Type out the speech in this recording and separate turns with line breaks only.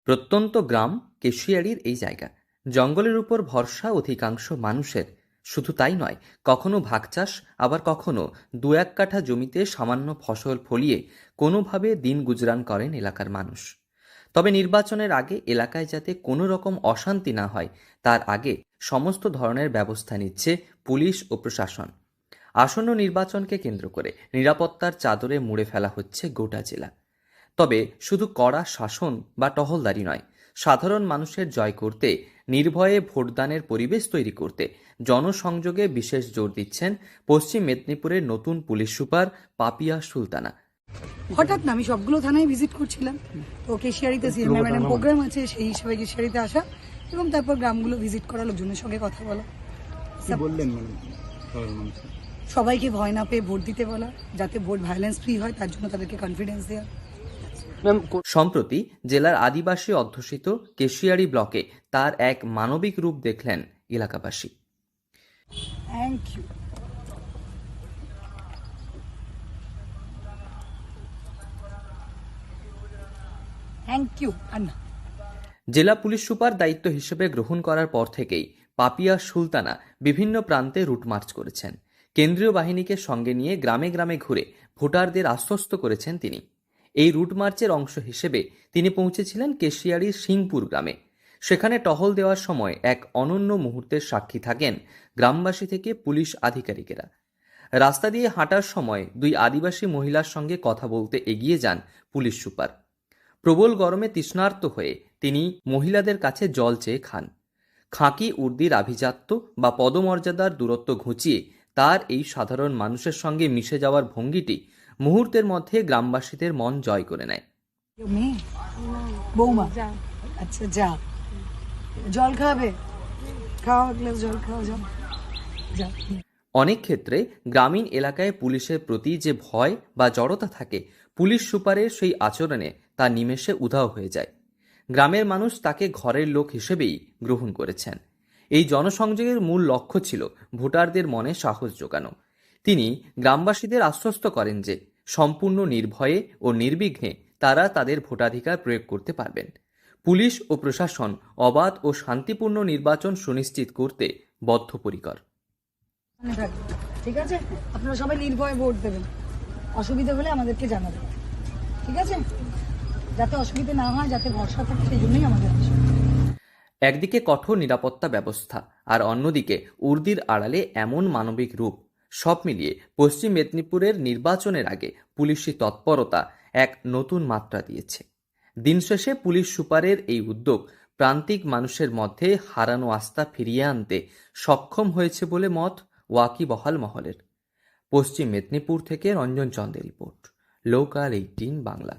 প্রত্যন্ত গ্রাম কেশিয়াড়ির এই জায়গা। জঙ্গলের উপর ভরসা অধিকাংশ মানুষের। শুধু তাই নয়, কখনো ভাগ চাষ, আবার কখনো দু এক কাঠা জমিতে সামান্য ফসল ফলিয়ে কোনোভাবে দিন গুজরান করেন এলাকার মানুষ। তবে নির্বাচনের আগে এলাকায় যাতে কোনো রকম অশান্তি না হয়, তার আগে সমস্ত ধরনের ব্যবস্থা নিচ্ছে পুলিশ ও প্রশাসন। আসন্ন নির্বাচনকে কেন্দ্র করে নিরাপত্তার চাদরে মুড়ে ফেলা হচ্ছে গোটা জেলা। তবে শুধু কড়া শাসন বা টহলদারি নয়, সাধারণ মানুষের জয় করতে, নির্ভয়ে ভোটদানের পরিবেশ তৈরি করতে জনসংযোগে বিশেষ জোর দিচ্ছেন পশ্চিম মেদিনীপুরের নতুন পুলিশ সুপার পাপিয়া সুলতানা।
হঠাৎ না, আমি সবগুলো থানায় ভিজিট করছিলাম, তো কেশিয়াড়িতে সিএমএ ম্যাডাম প্রোগ্রাম আছে, সেই হিসাবে কেশিয়াড়িতে আসা এবং তারপর গ্রামগুলো ভিজিট করা, লোকজনের সঙ্গে কথা বলা।
বললেন
সবাইকে ভয় না পেয়ে ভোট দিতে বলা, যাতে ভোট ভায়োলেন্স ফ্রি হয়, তার জন্য তাদেরকে কনফিডেন্স দেওয়া।
সম্প্রতি জেলার আদিবাসী অধ্যুষিত কেশিয়াড়ি ব্লকে তার এক মানবিক রূপ দেখলেন এলাকাবাসী।
Thank you. থ্যাংক ইউ আন্না।
জেলা পুলিশ সুপার দায়িত্ব হিসেবে গ্রহণ করার পর থেকেই পাপিয়া সুলতানা বিভিন্ন প্রান্তে রুট মার্চ করেছেন। কেন্দ্রীয় বাহিনীকে সঙ্গে নিয়ে গ্রামে গ্রামে ঘুরে ভোটারদের আশ্বস্ত করেছেন তিনি। এই রুট মার্চের অংশ হিসেবে তিনি পৌঁছেছিলেন কেশিয়াড়ির সিংপুর গ্রামে। সেখানে টহল দেওয়ার সময় এক অনন্য মুহূর্তের সাক্ষী থাকেন গ্রামবাসী থেকে পুলিশ আধিকারিকেরা। রাস্তা দিয়ে হাঁটার সময় দুই আদিবাসী মহিলার সঙ্গে কথা বলতে এগিয়ে যান পুলিশ সুপার। প্রবল গরমে তৃষ্ণার্ত হয়ে তিনি মহিলাদের কাছে জল চেয়ে খান। খাঁকি উর্দির আভিজাত্য বা পদমর্যাদার দূরত্ব ঘুচিয়ে তার এই সাধারণ মানুষের সঙ্গে মিশে যাওয়ার ভঙ্গিটি মুহূর্তের মধ্যে গ্রামবাসীদের মন জয় করে নেয়।
বৌমা, আচ্ছা যা, জল খাবে, খাওয়া গ্লাস জল খাওয়া, যা।
অনেক ক্ষেত্রে গ্রামীণ এলাকায় পুলিশের প্রতি যে ভয় বা জড়তা থাকে, পুলিশ সুপারের সেই আচরণে তা নিমেষে উধাও হয়ে যায়। গ্রামের মানুষ তাকে ঘরের লোক হিসেবেই গ্রহণ করেছেন। এই জনসংযোগের মূল লক্ষ্য ছিল ভোটারদের মনে সাহস জোগানো। তিনি গ্রামবাসীদের আশ্বস্ত করেন যে সম্পূর্ণ নির্ভয়ে ও নির্বিঘ্নে তারা তাদের ভোটাধিকার প্রয়োগ করতে পারবেন। পুলিশ ও প্রশাসন অবাধ ও শান্তিপূর্ণ নির্বাচন সুনিশ্চিত করতে বদ্ধপরিকর।
ঠিক আছে, আপনারা সবাই নির্ভয়ে ভোট দেবেন, অসুবিধা হলে আমাদেরকে জানাবেন, ঠিক আছে? যাতে অসুবিধা না হয়, যাতে ভরসা থাকে, সেই জন্যই আমাদের আসে।
একদিকে কঠোর নিরাপত্তা ব্যবস্থা, আর অন্যদিকে উর্দির আড়ালে এমন মানবিক রূপ, সব মিলিয়ে পশ্চিম মেদিনীপুরের নির্বাচনের আগে পুলিশি তৎপরতা এক নতুন মাত্রা দিয়েছে। দিন শেষে পুলিশ সুপারের এই উদ্যোগ প্রান্তিক মানুষের মধ্যে হারানো আস্থা ফিরিয়ে আনতে সক্ষম হয়েছে বলে মত ওয়াকিবহাল মহলের। পশ্চিম মেদিনীপুর থেকে রঞ্জন চন্দ্রের রিপোর্ট, লোকাল 18 বাংলা।